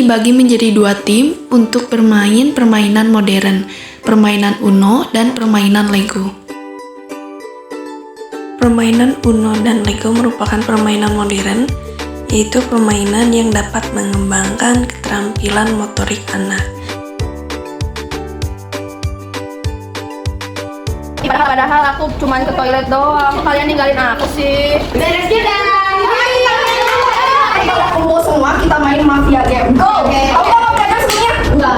dibagi menjadi dua tim untuk bermain permainan modern, permainan Uno dan permainan Lego. Permainan Uno dan Lego merupakan permainan modern, yaitu permainan yang dapat mengembangkan keterampilan motorik anak. Padahal aku cuma ke toilet doang, kalian ninggalin aku sih. Beres kita. Kalau kumpul semua kita main mafia game. Oke. Kamu mau belajar semuanya? Enggak.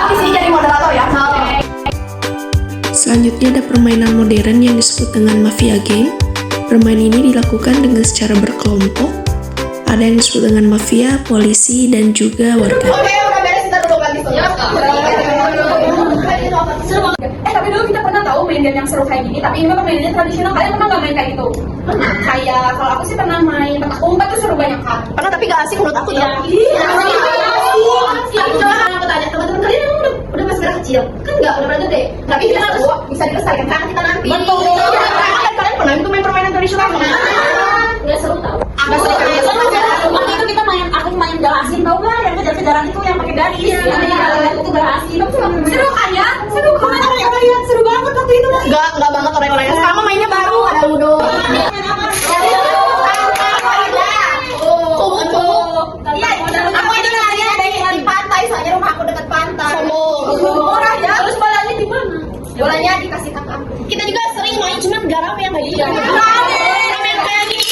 Aku sih jadi moderator ya. Selanjutnya ada permainan modern yang disebut dengan mafia game. Permainan ini dilakukan dengan secara berkelompok. Ada yang disebut dengan mafia, polisi, dan juga warga. Oke, udah beres, kita duduk lagi semua. Tapi dulu kita pernah tahu main game yang seru kayak gini, tapi ini mah permainannya tradisional. Kalian pernah nggak main kayak gitu? Kayak kalau aku sih pernah main petak umpet, tuh seru banyak kan. Pernah tapi gak asik menurut aku ya. Aku tanya teman-teman kalian udah masih kecil kan nggak udah berada deh, tapi kita harus bisa dilestarikan karena kita nanti. Betul. Kalian pernah itu main permainan tradisional Nggak seru tau. Waktu itu kita aku main galasin tau nggak, yang kejar-kejaran itu yang pakai garis. Itu galasin. Seru kan ya? Seru kan? Orang-orang seru banget waktu itu. Enggak banget orang-orangnya. Sekarang mainnya baru ada Ludo. Aku itu larinya dari pantai, soalnya rumah aku dekat pantai. Murah ya. Terus bolanya di mana? Bolanya dikasih kakak. Kita juga sering main, cuman gak rame yang kayak gini. Ramen kayak gini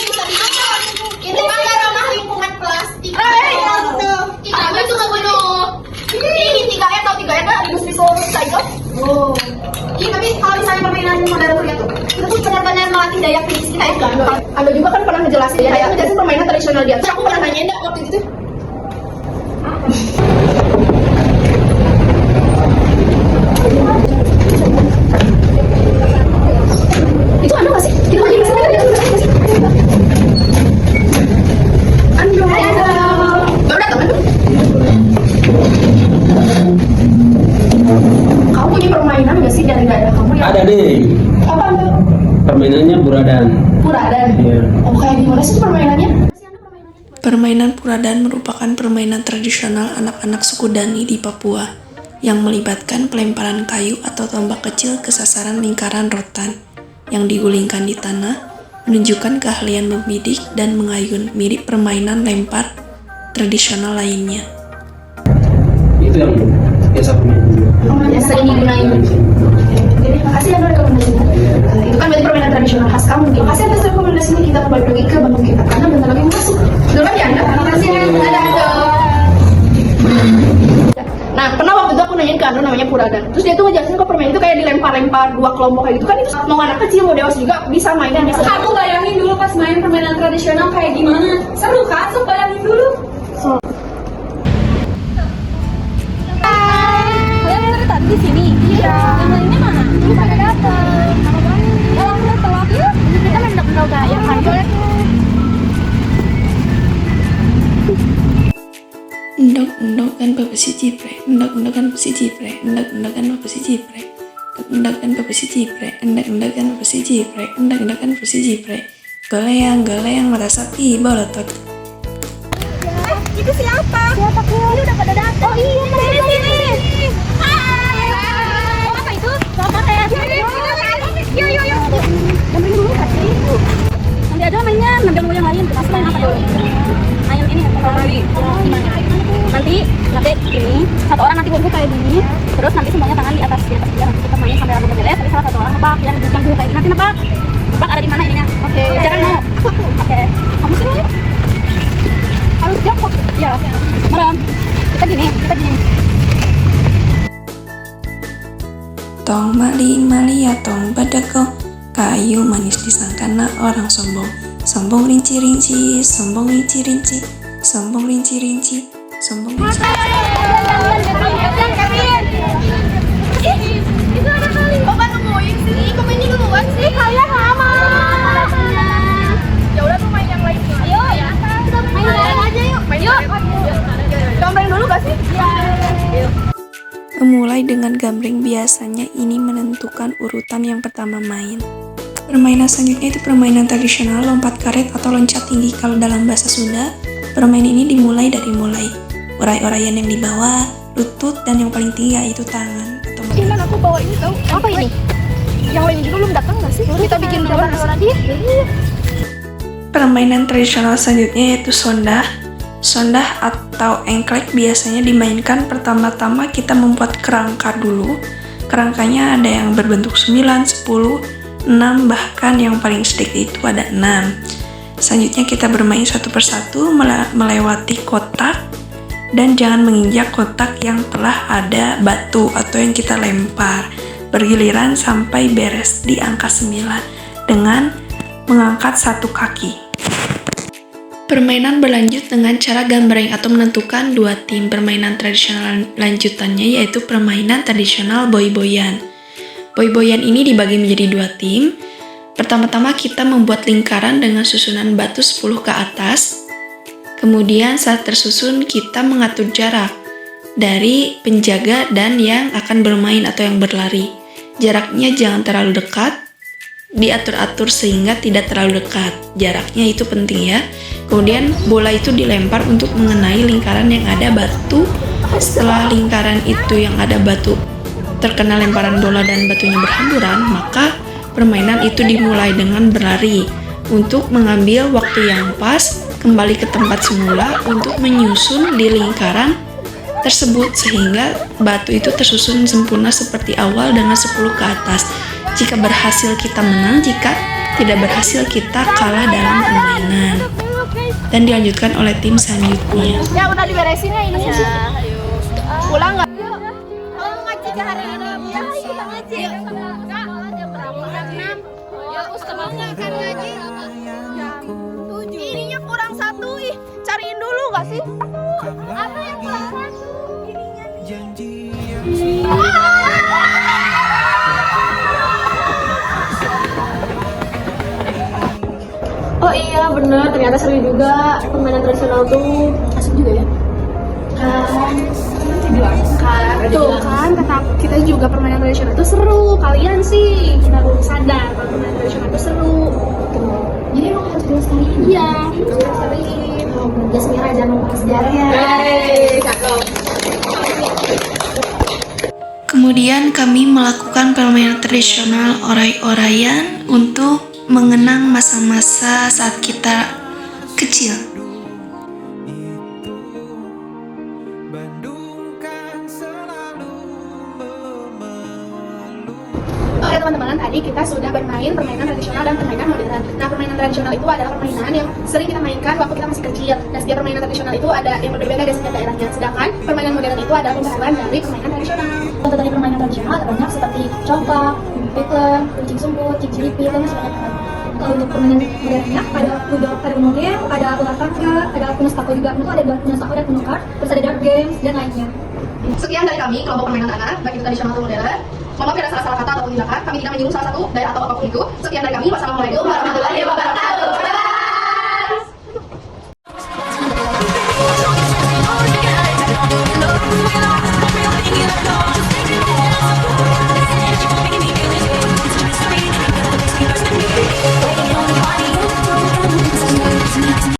bisa dimakan. Itu kan gak ramah lingkungan plastik. Kita itu nggak bunuh. Ini 3R atau 3R kan harus bisa itu. Iya, tapi kalau misalnya permainan modern Korea tuh, itu tuh benar-benar melatih daya kritis kita ya. Anda juga kan pernah ngejelasin ya, kayak ngejelasin permainan tradisional dia. Terus aku pernah nanya enggak waktu itu. Itu Anda masih? Kita lagi masih ada. Anda. Udah teman. Kamu punya permainan nggak sih dari daerah kamu yang Ada deh. apa tuh? Permainannya buradan. Buradan. Iya. Oh, kayak gimana sih permainannya? Permainan Buradan merupakan permainan tradisional anak-anak suku Dani di Papua yang melibatkan pelemparan kayu atau tombak kecil ke sasaran lingkaran rotan yang digulingkan di tanah, menunjukkan keahlian membidik dan mengayun mirip permainan lempar tradisional lainnya. Itu yang biasa punya. Yang sering digunain. Jadi makasih ya rekomendasinya. Itu kan berarti permainan tradisional khas kamu. Makasih atas rekomendasinya, kita balik lagi ke Bandung kita karena bentar lagi masuk. Dulu ya Anda. Makasih ya. Nah, pernah waktu itu aku nanyain ke Anda namanya Buradan. Terus dia tuh ngejelasin kok permainan itu kayak dilempar-lempar dua kelompok kayak gitu kan, itu mau anak kecil mau dewasa juga bisa mainan. Kamu bayangin dulu pas main permainan tradisional kayak gimana? Seru kan? Sok bayangin dulu. Kalian dari tadi di sini? Iya. Yang lainnya mana? Belum pada datang. Kalau aku udah telat ya, kita nendang-nendang kayak hancur ya. Endok-endok kan besi ciprek, endok-endok kan besi ciprek, endok-endok kan besi ciprek, endok-endok kan besi ciprek, endok-endok kan besi ciprek, endok-endok kan besi ciprek, goleang mata sapi bolotot. Itu siapa? Siapa tuh? Ini udah pada datang. Oh iya, sini. Hai. Oh, apa itu? Sama kayak. Yuk. Ambil dulu kasih. Nanti aja mainnya, ngambil yang lain. Kita main apa dulu? Main ini kali. Nanti ini satu orang nanti bungkus kayak gini. Terus nanti semuanya tangan di atas dia. Nanti kita main sampai rambutnya beres. Tapi salah satu orang nebak yang duduk kayak gini. Nanti nebak ada di mana ininya. Oke. Jangan mau. Oke. Kamu sini yuk. Harus jongkok ya, merem. Kita gini. Tong mali ya tong badako, kayu manis disangkana orang sombong. Sombong rinci, sombong rinci, sombong rinci, sombong rinci. Itu ada kali. Kok baru nungguin sih? Kok mainnya duluan sih? Kayak lama. Ya udah tuh main yang lain. Ayo ya. Main bareng aja yuk. Yuk. Gambreng dulu gak sih? Iya. Memulai dengan gambreng biasanya ini menentukan urutan yang pertama main. Permainan selanjutnya itu permainan tradisional lompat karet atau loncat tinggi kalau dalam bahasa Sunda. Permainan ini dimulai dari mulai. urai-uraian yang di bawah, lutut, dan yang paling tinggi yaitu tangan. Ilan aku bawa ini tahu. Apa ini? Yang lain juga belum datang nggak sih? Kita bikin dulu nanti. Permainan tradisional selanjutnya yaitu sondah. Sondah atau engklek biasanya dimainkan pertama-tama kita membuat kerangka dulu. Kerangkanya ada yang berbentuk 9, 10, 6, bahkan yang paling sedikit itu ada 6. Selanjutnya kita bermain satu persatu melewati kotak dan jangan menginjak kotak yang telah ada batu atau yang kita lempar. Bergiliran sampai beres di angka 9 dengan mengangkat satu kaki. Permainan berlanjut dengan cara gambreng atau menentukan dua tim. Permainan tradisional lanjutannya yaitu permainan tradisional boy-boyan. Boy-boyan ini dibagi menjadi dua tim. Pertama-tama kita membuat lingkaran dengan susunan batu 10 ke atas. Kemudian saat tersusun kita mengatur jarak dari penjaga dan yang akan bermain atau yang berlari. Jaraknya jangan terlalu dekat, diatur-atur sehingga tidak terlalu dekat. Jaraknya itu penting ya. Kemudian bola itu dilempar untuk mengenai lingkaran yang ada batu. Setelah lingkaran itu yang ada batu terkena lemparan bola dan batunya berhamburan, maka permainan itu dimulai dengan berlari untuk mengambil waktu yang pas kembali ke tempat semula untuk menyusun di lingkaran tersebut sehingga batu itu tersusun sempurna seperti awal dengan 10 ke atas. Jika berhasil kita menang, jika tidak berhasil kita kalah dalam permainan. Dan dilanjutkan oleh tim selanjutnya. Ya udah diberesin ya ini sih. Pulang nggak? Kalau ngaji ke hari ini ya kita ngaji. Kan ngaji. Ininya kurang satu ih. Cariin dulu nggak sih? Apa yang kurang satu? Ininya nih. Oh iya bener, ternyata seru juga permainan tradisional tuh. Asik juga ya. Tuh kan kata kita juga permainan tradisional itu seru. Kalian sih baru sadar kalau permainan tradisional itu seru. Jadi emang harus dilestariin. Iya, harus dilestariin. Jasmine aja mau sejarahnya. Kemudian kami melakukan permainan tradisional orai-oraian untuk mengenang masa-masa saat kita kecil. Oke teman-teman, tadi kita sudah bermain permainan tradisional dan permainan modern. Nah, permainan tradisional itu adalah permainan yang sering kita mainkan waktu kita masih kecil. Dan setiap permainan tradisional itu ada yang berbeda dari setiap daerahnya. Sedangkan permainan modern itu adalah pembaharuan dari permainan tradisional. Contoh dari permainan tradisional ada banyak seperti congklak, piklen, kucing sumput, cincin lipit, dan masih banyak. Kalau untuk permainan modernnya ada ludo, ada monogame, ada ular tangga, ada kuno stako juga. Itu ada kuno stako dan kuno kart, terus ada dart games dan lainnya. Sekian dari kami kelompok permainan anak, baik itu tradisional atau modern. Mohon maaf ada salah-salah kata ataupun tindakan, kami tidak menyinggung salah satu daerah atau apapun itu. Sekian dari kami, wassalamualaikum warahmatullahi wabarakatuh.